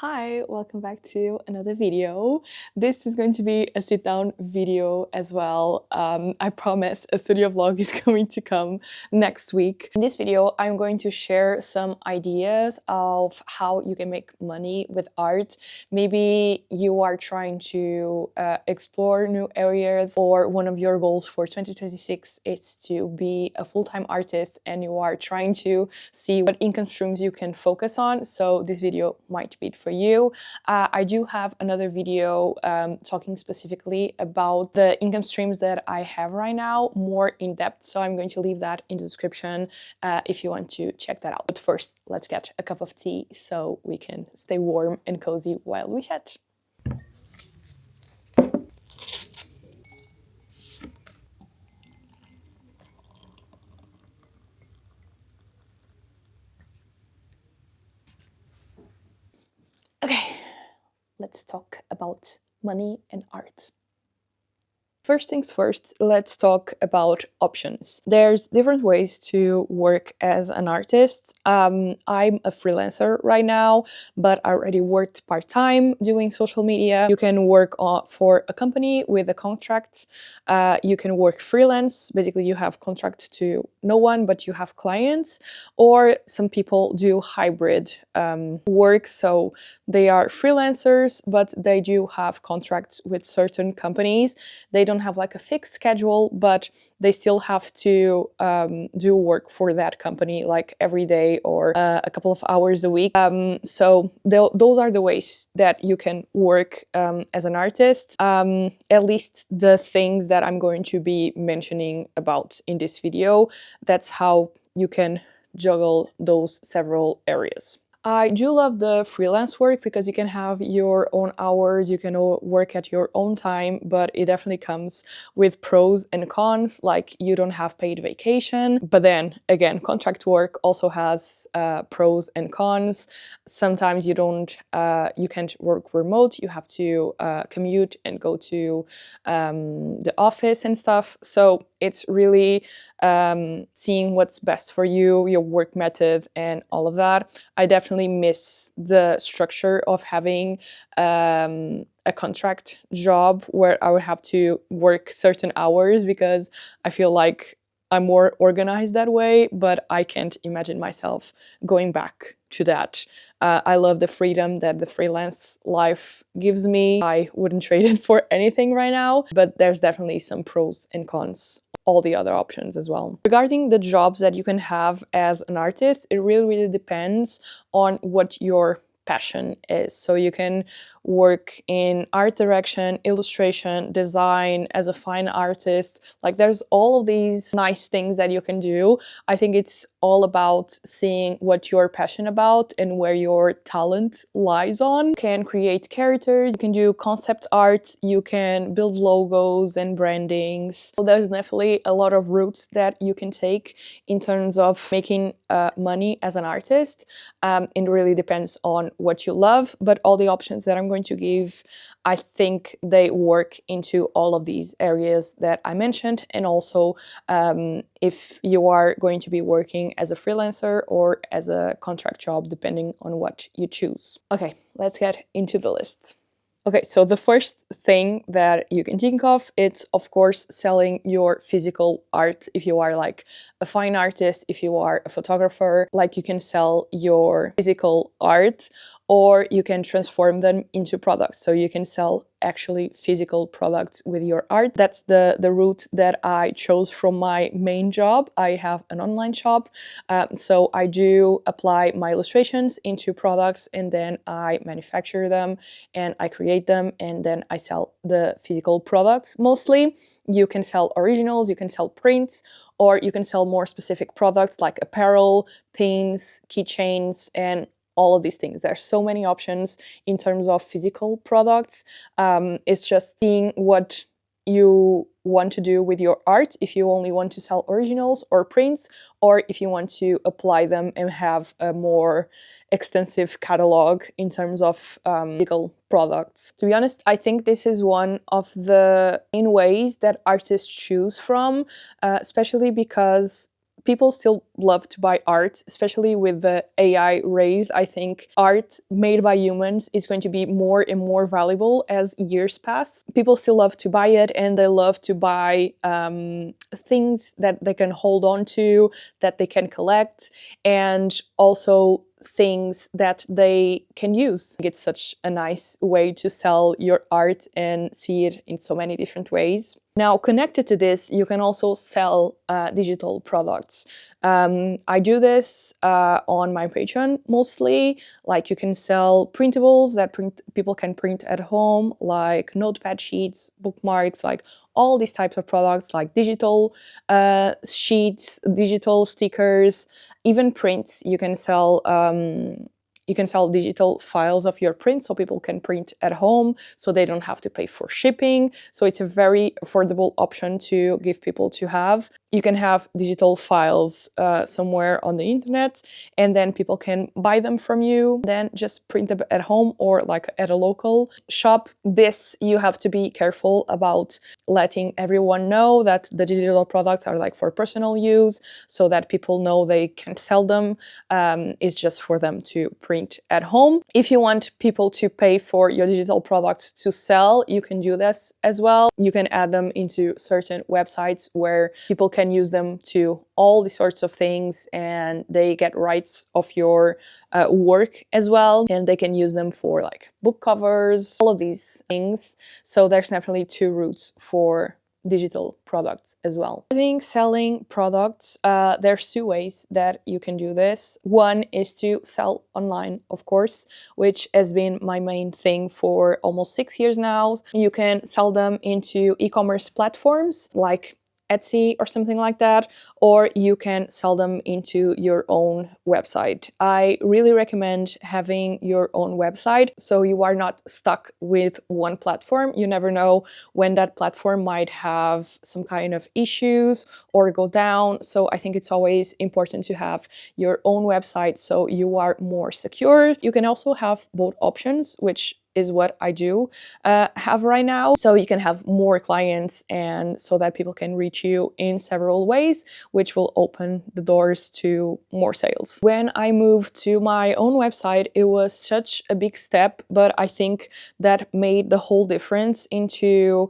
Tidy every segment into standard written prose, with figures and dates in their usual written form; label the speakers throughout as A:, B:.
A: Hi, welcome back to another video. This is going to be a sit-down video as well. I promise a studio vlog is going to come next week. In this video, I'm going to share some ideas of how you can make money with art. Maybe you are trying to explore new areas, or one of your goals for 2026 is to be a full-time artist and you are trying to see what income streams you can focus on. So this video might be it for you. I do have another video talking specifically about the income streams that I have right now, more in depth. So I'm going to leave that in the description if you want to check that out. But first, let's get a cup of tea so we can stay warm and cozy while we chat. Okay, let's talk about money and art. First things first, let's talk about options. There's different ways to work as an artist. I'm a freelancer right now, but I already worked part-time doing social media. You can work for a company with a contract. You can work freelance. Basically, you have contract to no one, but you have clients. Or some people do hybrid work, so they are freelancers, but they do have contracts with certain companies. They don't have like a fixed schedule, but they still have to do work for that company like every day or a couple of hours a week. So those are the ways that you can work as an artist. At least the things that I'm going to be mentioning about in this video, that's how you can juggle those several areas. I do love the freelance work because you can have your own hours, you can work at your own time, but it definitely comes with pros and cons, like you don't have paid vacation. But then again, contract work also has pros and cons. Sometimes you can't work remote, you have to commute and go to the office and stuff. So it's really seeing what's best for you, your work method and all of that. I definitely miss the structure of having a contract job where I would have to work certain hours, because I feel like I'm more organized that way, but I can't imagine myself going back to that. I love the freedom that the freelance life gives me. I wouldn't trade it for anything right now, but there's definitely some pros and cons, all the other options as well. Regarding the jobs that you can have as an artist, it really depends on what your passion is. So you can work in art direction, illustration, design, as a fine artist. Like there's all of these nice things that you can do. I think it's all about seeing what you're passionate about and where your talent lies on. You can create characters, you can do concept art, you can build logos and brandings. So there's definitely a lot of routes that you can take in terms of making money as an artist. It really depends on what you love, but all the options that I'm going to give, I think they work into all of these areas that I mentioned. And also if you are going to be working as a freelancer or as a contract job, depending on what you choose. Okay, let's get into the list. Okay, so the first thing that you can think of, it's of course selling your physical art. If you are like a fine artist, if you are a photographer, like you can sell your physical art, or you can transform them into products. So you can sell actually physical products with your art. That's the route that I chose from my main job. I have an online shop. So I do apply my illustrations into products, and then I manufacture them and I create them, and then I sell the physical products mostly. You can sell originals, you can sell prints, or you can sell more specific products like apparel, pins, keychains, and all of these things. There are so many options in terms of physical products. It's just seeing what you want to do with your art, if you only want to sell originals or prints, or if you want to apply them and have a more extensive catalog in terms of physical products. To be honest, I think this is one of the main ways that artists choose from, especially because people still love to buy art, especially with the AI raise. I think art made by humans is going to be more and more valuable as years pass. People still love to buy it, and they love to buy things that they can hold on to, that they can collect, and also things that they can use. It's such a nice way to sell your art and see it in so many different ways. Now, connected to this, you can also sell digital products. I do this on my Patreon mostly. Like, you can sell printables that people can print at home, like notepad sheets, bookmarks, like all these types of products, like digital sheets, digital stickers, even prints. You can sell digital files of your print, so people can print at home, so they don't have to pay for shipping. So it's a very affordable option to give people to have. You can have digital files somewhere on the internet, and then people can buy them from you, then just print them at home or like at a local shop. This, you have to be careful about letting everyone know that the digital products are like for personal use, so that people know they can sell them. It's just for them to print at home. If you want people to pay for your digital products to sell, you can do this as well. You can add them into certain websites where people can use them to all these sorts of things, and they get rights of your work as well, and they can use them for like book covers, all of these things. So there's definitely two routes for digital products as well. I think selling products, there's two ways that you can do this. One is to sell online, of course, which has been my main thing for almost 6 years now. You can sell them into e-commerce platforms like Etsy or something like that, or you can sell them into your own website. I really recommend having your own website so you are not stuck with one platform. You never know when that platform might have some kind of issues or go down. So I think it's always important to have your own website so you are more secure. You can also have both options, which is what I do have right now. So you can have more clients, and so that people can reach you in several ways, which will open the doors to more sales. When I moved to my own website, it was such a big step, but I think that made the whole difference into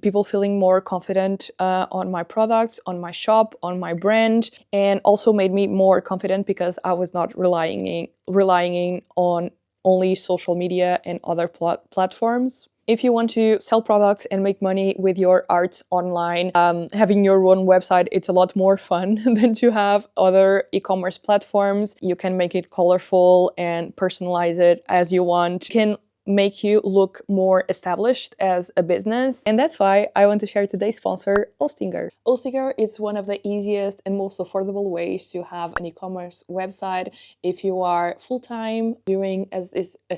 A: people feeling more confident on my products, on my shop, on my brand, and also made me more confident because I was not relying on only social media and other platforms. If you want to sell products and make money with your art online, having your own website, it's a lot more fun than to have other e-commerce platforms. You can make it colorful and personalize it as you want. You can make you look more established as a business. And that's why I want to share today's sponsor, Illustrator. Illustrator is one of the easiest and most affordable ways to have an e-commerce website if you are full-time doing as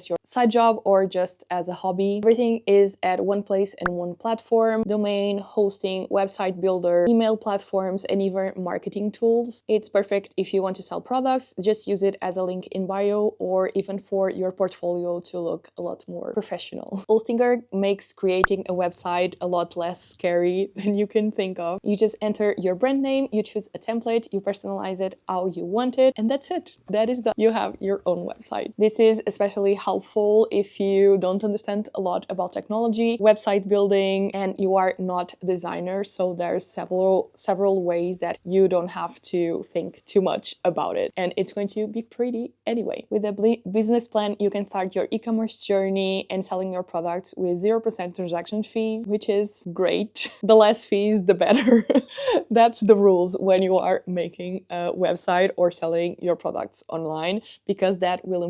A: your side job or just as a hobby. Everything is at one place and one platform: domain, hosting, website builder, email platforms, and even marketing tools. It's perfect if you want to sell products. Just use it as a link in bio, or even for your portfolio to look a lot more professional. Illustrator makes creating a website a lot less scary than you can think of. You just enter your brand name, you choose a template, you personalize it how you want it, and that's it. That is done. You have your own website. This is especially helpful if you don't understand a lot about technology, website building, and you are not a designer. So there's several ways that you don't have to think too much about it, and it's going to be pretty anyway. With a business plan, you can start your e-commerce journey and selling your products with 0% transaction fees, which is great. The less fees, the better. That's the rules when you are making a website or selling your products online, because that will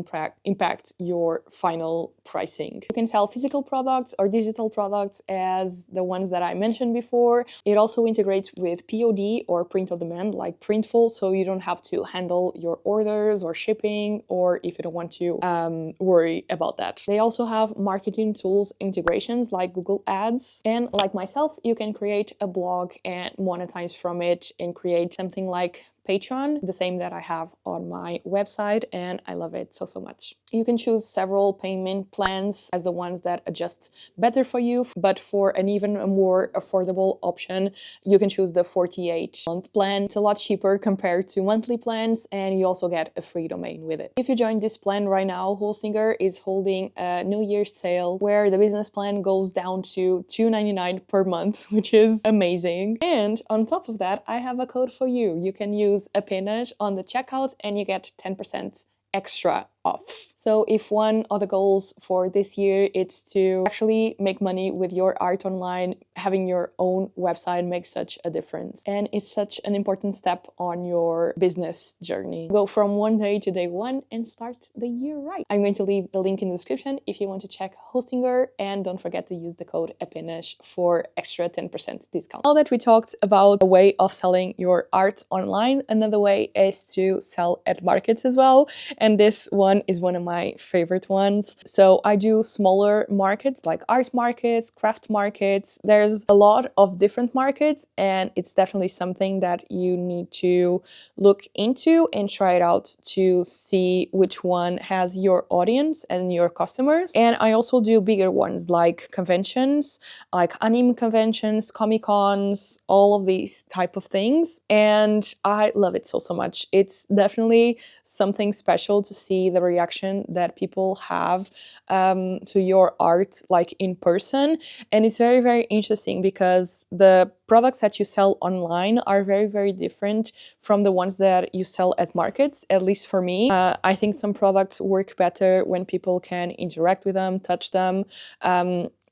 A: impact your final pricing. You can sell physical products or digital products as the ones that I mentioned before. It also integrates with POD or print on demand, like Printful, so you don't have to handle your orders or shipping, or if you don't want to worry about that. They also have marketing tools integrations like Google Ads, and like myself, you can create a blog and monetize from it and create something like Patreon, the same that I have on my website, and I love it so much. You can choose several payment plans as the ones that adjust better for you, but for an even more affordable option, you can choose the 48-month plan. It's a lot cheaper compared to monthly plans, and you also get a free domain with it. If you join this plan right now, Hostinger is holding a New Year's sale where the business plan goes down to $2.99 per month, which is amazing. And on top of that, I have a code for you. You can use a pinnage on the checkout and you get 10% extra off. So if one of the goals for this year is to actually make money with your art online, having your own website makes such a difference. And it's such an important step on your business journey. Go from one day to day one and start the year right. I'm going to leave the link in the description if you want to check Hostinger, and don't forget to use the code EPINAGE for extra 10% discount. Now that we talked about a way of selling your art online, another way is to sell at markets as well. And this one is one of my favorite ones. So I do smaller markets like art markets, craft markets. There's a lot of different markets, and it's definitely something that you need to look into and try it out to see which one has your audience and your customers. And I also do bigger ones like conventions, like anime conventions, comic-cons, all of these type of things. And I love it so much. It's definitely something special to see the reaction that people have to your art like in person. And it's very interesting because the products that you sell online are very different from the ones that you sell at markets, at least for me. I think some products work better when people can interact with them, touch them,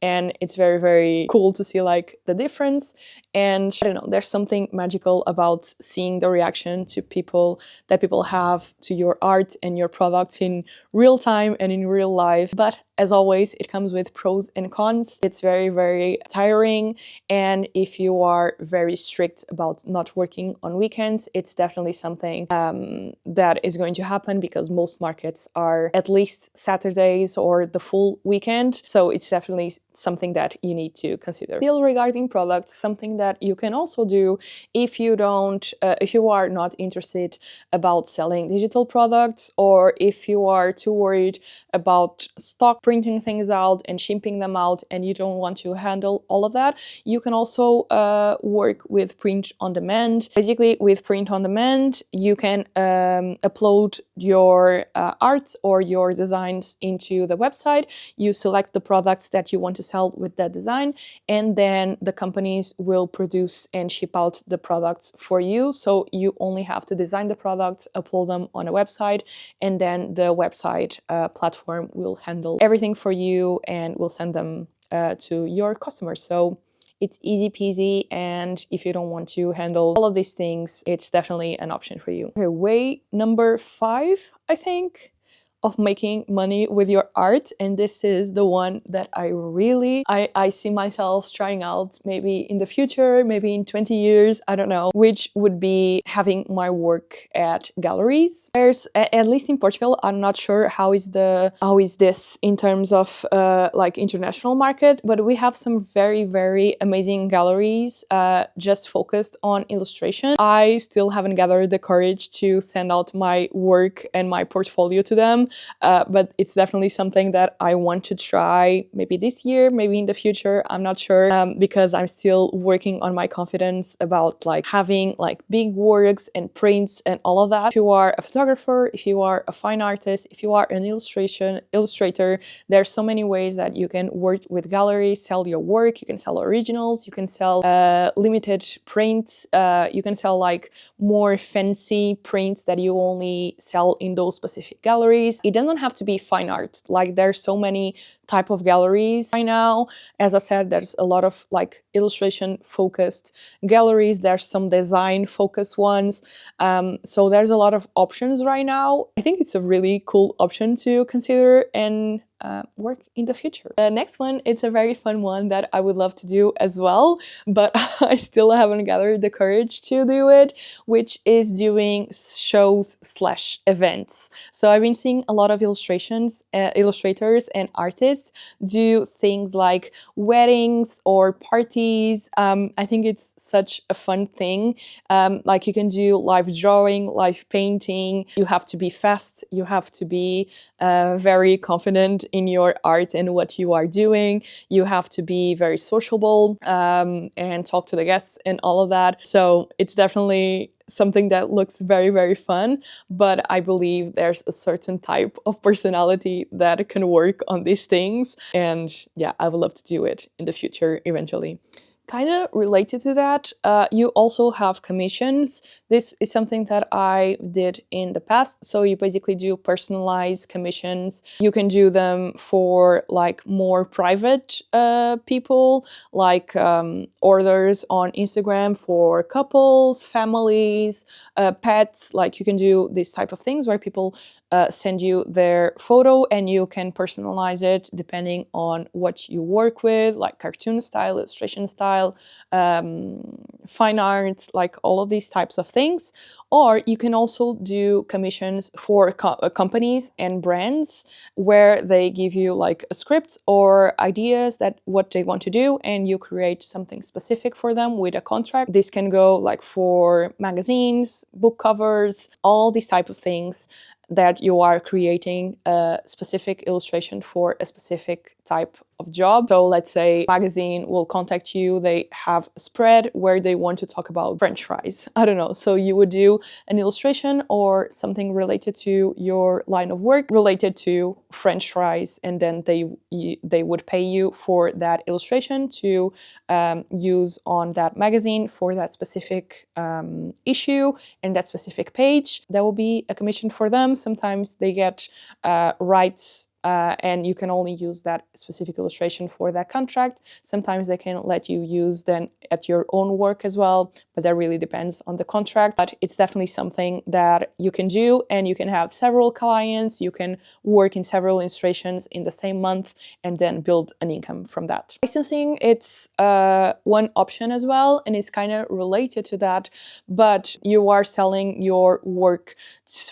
A: and it's very cool to see like the difference. And I don't know, there's something magical about seeing the reaction to people that people have to your art and your products in real time and in real life. But as always, it comes with pros and cons. It's very tiring, and if you are very strict about not working on weekends, it's definitely something that is going to happen because most markets are at least Saturdays or the full weekend. So it's definitely something that you need to consider. Still regarding products, something that you can also do if you are not interested about selling digital products, or if you are too worried about stock, printing things out and shipping them out, and you don't want to handle all of that, you can also work with print on demand. Basically, with print on demand, you can upload your art or your designs into the website. You select the products that you want to sell with that design, and then the companies will produce and ship out the products for you. So you only have to design the products, upload them on a website, and then the website platform will handle everything for you and will send them to your customers. So it's easy peasy, and if you don't want to handle all of these things, it's definitely an option for you. Okay, way number 5, I think, of making money with your art, and this is the one that I see myself trying out maybe in the future, maybe in 20 years, I don't know, which would be having my work at galleries. There's, at least in Portugal, I'm not sure how is this in terms of like international market, but we have some very amazing galleries just focused on illustration. I still haven't gathered the courage to send out my work and my portfolio to them. But it's definitely something that I want to try maybe this year, maybe in the future, I'm not sure, because I'm still working on my confidence about like having like big works and prints and all of that. If you are a photographer, if you are a fine artist, if you are an illustrator, there's so many ways that you can work with galleries, sell your work. You can sell originals, you can sell limited prints, you can sell like more fancy prints that you only sell in those specific galleries. It doesn't have to be fine art. Like there's so many type of galleries right now. As I said, there's a lot of like illustration focused galleries. There's some design focused ones. So there's a lot of options right now. I think it's a really cool option to consider and work in the future. The next one, it's a very fun one that I would love to do as well, but I still haven't gathered the courage to do it, which is doing shows/events. So I've been seeing a lot of illustrators and artists do things like weddings or parties. I think it's such a fun thing. Like you can do live drawing, live painting. You have to be fast. You have to be very confident in your art and what you are doing. You have to be very sociable and talk to the guests and all of that. So it's definitely something that looks very, very fun, but I believe there's a certain type of personality that can work on these things. And yeah, I would love to do it in the future eventually. Kind of related to that, you also have commissions. This is something that I did in the past. So you basically do personalized commissions. You can do them for like more private people, like orders on Instagram for couples, families, pets. Like you can do these type of things where people send you their photo and you can personalize it depending on what you work with, like cartoon style, illustration style, fine art, like all of these types of things. Or you can also do commissions for companies and brands where they give you like a script or ideas that what they want to do, and you create something specific for them with a contract. This can go like for magazines, book covers, all these type of things that you are creating a specific illustration for a specific type of job. So let's say a magazine will contact you, they have a spread where they want to talk about French fries. I don't know. So you would do an illustration or something related to your line of work related to French fries, and then they would pay you for that illustration to use on that magazine for that specific issue and that specific page. That will be a commission for them. Sometimes they get rights and you can only use that specific illustration for that contract. Sometimes they can let you use then at your own work as well, but that really depends on the contract. But it's definitely something that you can do, and you can have several clients, you can work in several illustrations in the same month and then build an income from that. Licensing, it's one option as well, and it's kind of related to that, but you are selling your work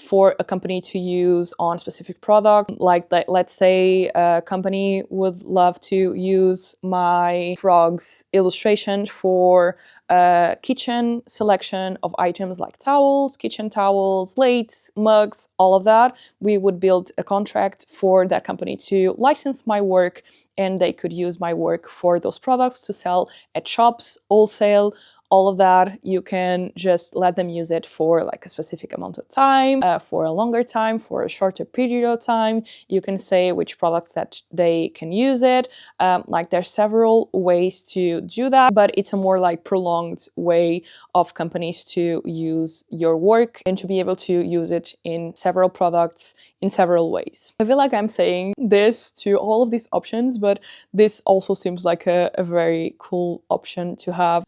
A: for a company to use on specific product. Like that, let's say a company would love to use my frog's illustration for a kitchen selection of items like towels, kitchen towels, plates, mugs, all of that. We would build a contract for that company to license my work, and they could use my work for those products to sell at shops, wholesale, all of that. You can just let them use it for like a specific amount of time, for a longer time, for a shorter period of time. You can say which products that they can use it. Like there's several ways to do that, but it's a more like prolonged way of companies to use your work and to be able to use it in several products in several ways. I feel like I'm saying this to all of these options, but this also seems like a very cool option to have.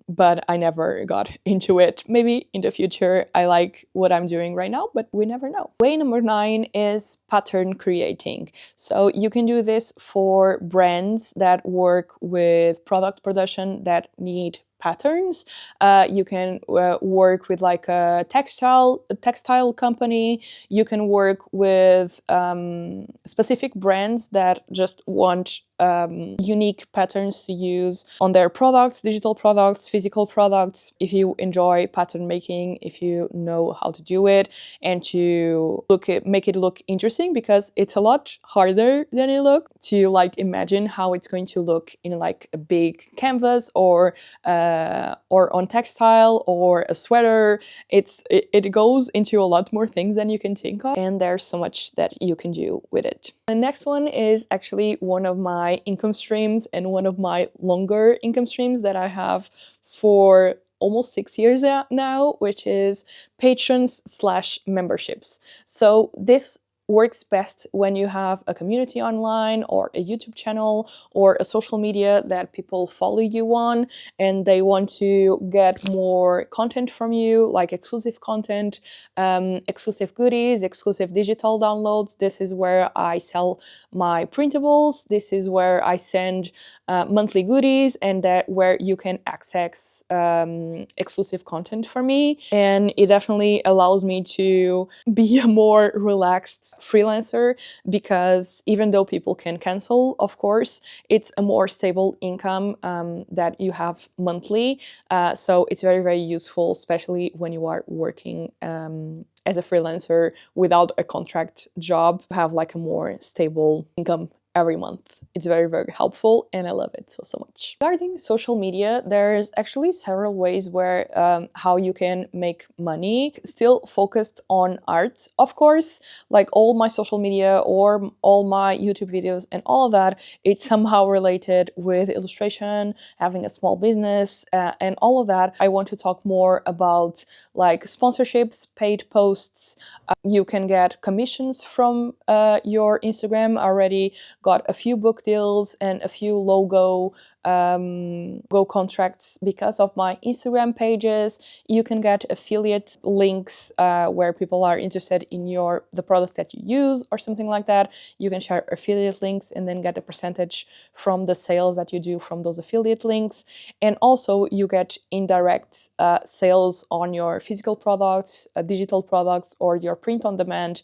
A: But I never got into it. Maybe in the future I like what I'm doing right now, but we never know. Way number 9 is pattern creating. So you can do this for brands that work with product production that need patterns. You can work with like a textile company. You can work with specific brands that just want unique patterns to use on their products, digital products, physical products. If you enjoy pattern making, if you know how to do it and to make it look interesting, because it's a lot harder than it looks to like imagine how it's going to look in like a big canvas or on textile or a sweater. It goes into a lot more things than you can think of, and there's so much that you can do with it. The next one is actually one of my income streams and one of my longer income streams that I have for almost 6 years now, which is patrons/memberships. So this works best when you have a community online or a YouTube channel or a social media that people follow you on, and they want to get more content from you, like exclusive content, exclusive goodies, exclusive digital downloads. This is where I sell my printables. This is where I send monthly goodies, and that where you can access exclusive content for me. And it definitely allows me to be a more relaxed freelancer, because even though people can cancel, of course, it's a more stable income that you have monthly. So it's very, very useful, especially when you are working as a freelancer without a contract job, to have like a more stable income every month. It's very, very helpful, and I love it so, so much. Regarding social media, there's actually several ways where how you can make money, still focused on art, of course. Like all my social media or all my YouTube videos and all of that, it's somehow related with illustration, having a small business, and all of that. I want to talk more about like sponsorships, paid posts. You can get commissions from your Instagram. I already got a few book deals and a few logo contracts because of my Instagram pages. You can get affiliate links where people are interested in the products that you use or something like that. You can share affiliate links and then get a percentage from the sales that you do from those affiliate links. And also you get indirect sales on your physical products, digital products, or your print on demand,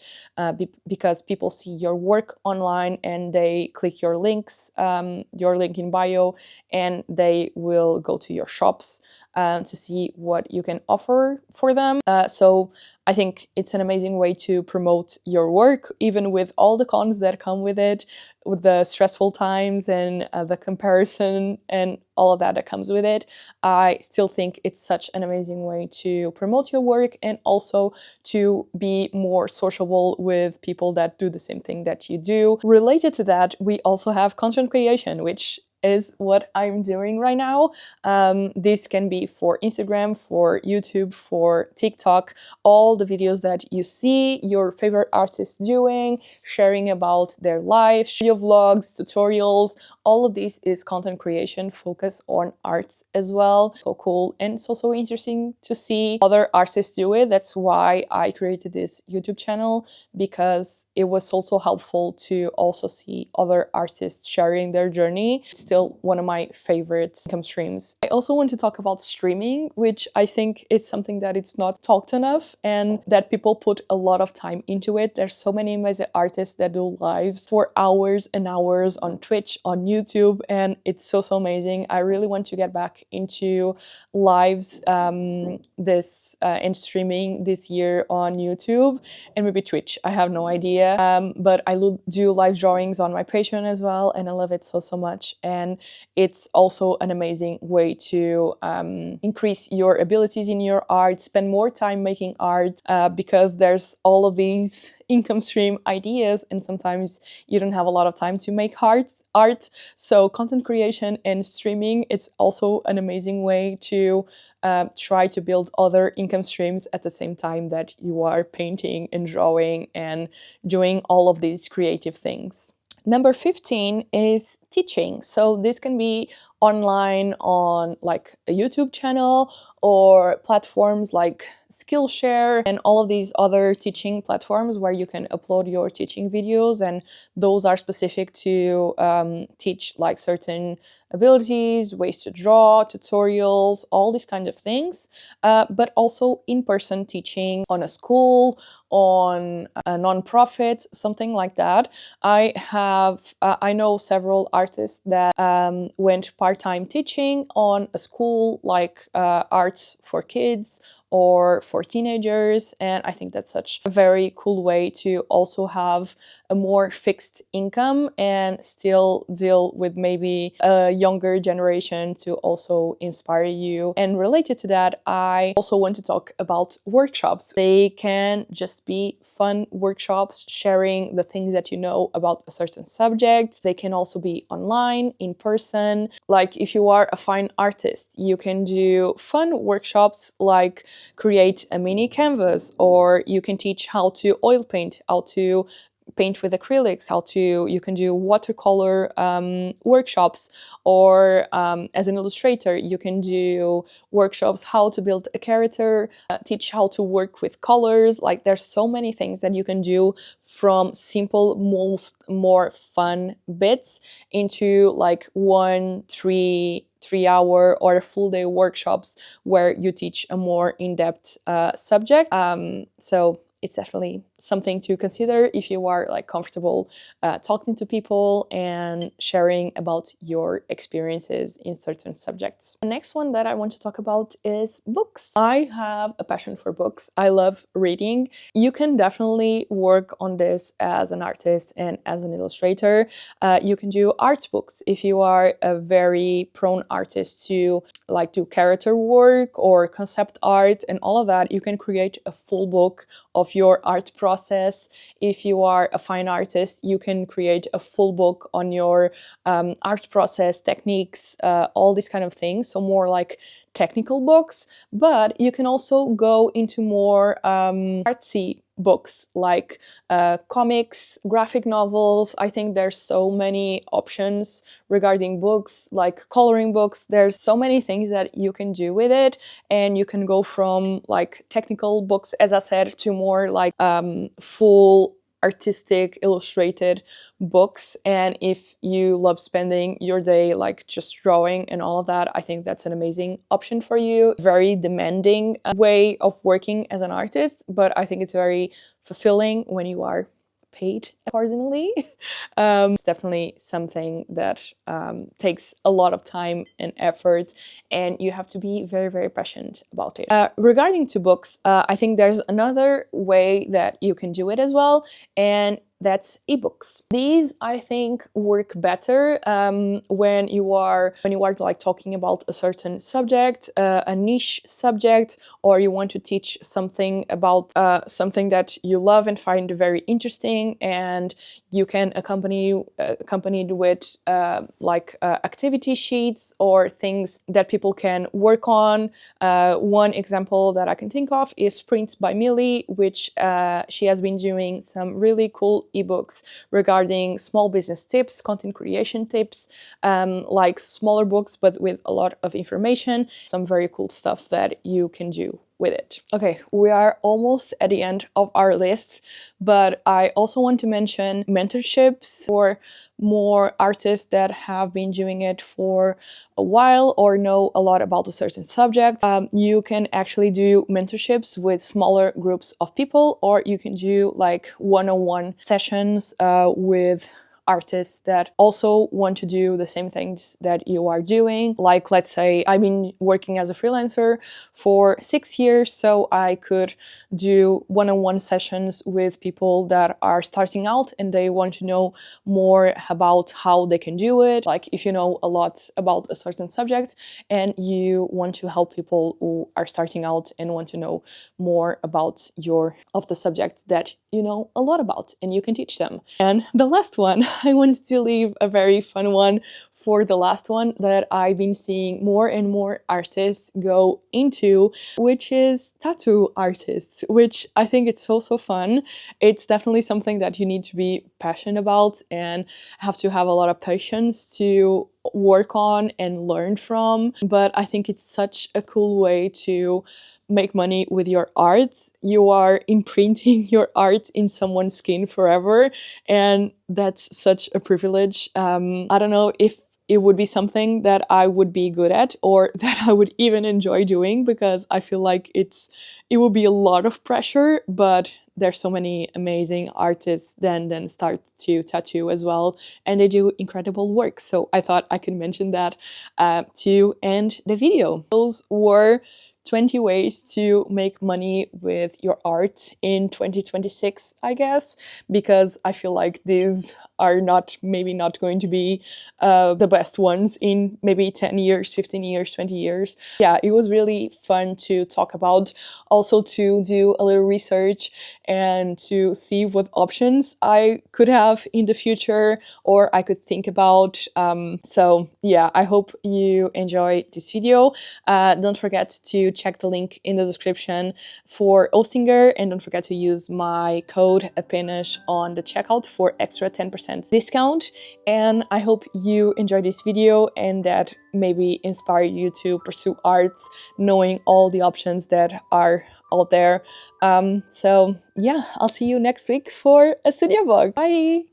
A: because people see your work online and they click your links, your link in bio, and they will go to your shops to see what you can offer for them. So I think it's an amazing way to promote your work, even with all the cons that come with it, with the stressful times and the comparison and all of that comes with it. I still think it's such an amazing way to promote your work, and also to be more sociable with people that do the same thing that you do. Related to that, we also have content creation, which is what I'm doing right now. This can be for Instagram, for YouTube, for TikTok, all the videos that you see your favorite artists doing, sharing about their life, video vlogs, tutorials, all of this is content creation focused on arts as well. So cool, and it's also interesting to see other artists do it. That's why I created this YouTube channel, because it was also helpful to also see other artists sharing their journey. It's still one of my favorite income streams. I also want to talk about streaming, which I think is something that it's not talked enough and that people put a lot of time into it. There's so many amazing artists that do lives for hours and hours on Twitch, on YouTube, and it's so, so amazing. I really want to get back into lives and streaming this year on YouTube and maybe Twitch. I have no idea, but I do live drawings on my Patreon as well, and I love it so, so much. And it's also an amazing way to increase your abilities in your art, spend more time making art, because there's all of these income stream ideas, and sometimes you don't have a lot of time to make art. So content creation and streaming, it's also an amazing way to try to build other income streams at the same time that you are painting and drawing and doing all of these creative things. Number 15 is teaching. So this can be online on like a YouTube channel or platforms like Skillshare and all of these other teaching platforms where you can upload your teaching videos, and those are specific to teach like certain abilities, ways to draw, tutorials, all these kind of things, but also in-person teaching on a school, on a non-profit, something like that. I know several artists that went part-time teaching on a school like arts for kids or for teenagers, and I think that's such a very cool way to also have a more fixed income and still deal with maybe a younger generation to also inspire you. And related to that, I also want to talk about workshops. They can just be fun workshops sharing the things that you know about a certain subject. They can also be online, in person. Like if you are a fine artist, you can do fun workshops like create a mini canvas, or you can teach how to oil paint, how to paint with acrylics, you can do watercolor workshops, or as an illustrator, you can do workshops how to build a character, teach how to work with colors. Like, there's so many things that you can do, from simple, more fun bits into like 1 3 hour or a full day workshops where you teach a more in-depth subject. So it's definitely something to consider if you are like comfortable talking to people and sharing about your experiences in certain subjects. The next one that I want to talk about is books. I have a passion for books. I love reading. You can definitely work on this as an artist and as an illustrator. You can do art books if you are a very prone artist to like do character work or concept art and all of that. You can create a full book of your art process. If you are a fine artist, you can create a full book on your art process, techniques, all these kind of things. So more like technical books, but you can also go into more artsy books like comics, graphic novels. I think there's so many options regarding books, like coloring books. There's so many things that you can do with it, and you can go from like technical books, as I said, to more like full artistic illustrated books. And if you love spending your day like just drawing and all of that, I think that's an amazing option for you. Very demanding way of working as an artist, but I think it's very fulfilling when you are paid accordingly. It's definitely something that takes a lot of time and effort, and you have to be very, very passionate about it. Regarding to books, I think there's another way that you can do it as well, and that's ebooks. These, I think, work better when you are like talking about a certain subject, a niche subject, or you want to teach something about something that you love and find very interesting, and you can accompany it with activity sheets or things that people can work on. One example that I can think of is Sprint by Millie, which she has been doing some really cool ebooks regarding small business tips, content creation tips, like smaller books but with a lot of information, some very cool stuff that you can do with it. Okay, we are almost at the end of our list, but I also want to mention mentorships for more artists that have been doing it for a while or know a lot about a certain subject. You can actually do mentorships with smaller groups of people, or you can do like one-on-one sessions with artists that also want to do the same things that you are doing. Like, let's say I've been working as a freelancer for 6 years, so I could do one-on-one sessions with people that are starting out and they want to know more about how they can do it. Like, if you know a lot about a certain subject and you want to help people who are starting out and want to know more about the subject that you know a lot about, and you can teach them. And the last one, I wanted to leave a very fun one for the last one that I've been seeing more and more artists go into, which is tattoo artists, which I think it's so fun. It's definitely something that you need to be passionate about and have to have a lot of patience to work on and learn from. But I think it's such a cool way to make money with your art. You are imprinting your art in someone's skin forever, and that's such a privilege. I don't know if it would be something that I would be good at or that I would even enjoy doing, because I feel like it would be a lot of pressure, but there's so many amazing artists then start to tattoo as well, and they do incredible work. So I thought I could mention that to end the video. Those were 20 ways to make money with your art in 2026, I guess, because I feel like these are maybe not going to be the best ones in maybe 10 years, 15 years, 20 years. Yeah, it was really fun to talk about, also to do a little research and to see what options I could have in the future or I could think about. So yeah, I hope you enjoy this video. Don't forget to check the link in the description for Ostinger, and don't forget to use my code Apenish on the checkout for extra 10% discount. And I hope you enjoyed this video and that maybe inspire you to pursue arts, knowing all the options that are out there. So yeah, I'll see you next week for a studio vlog. Bye!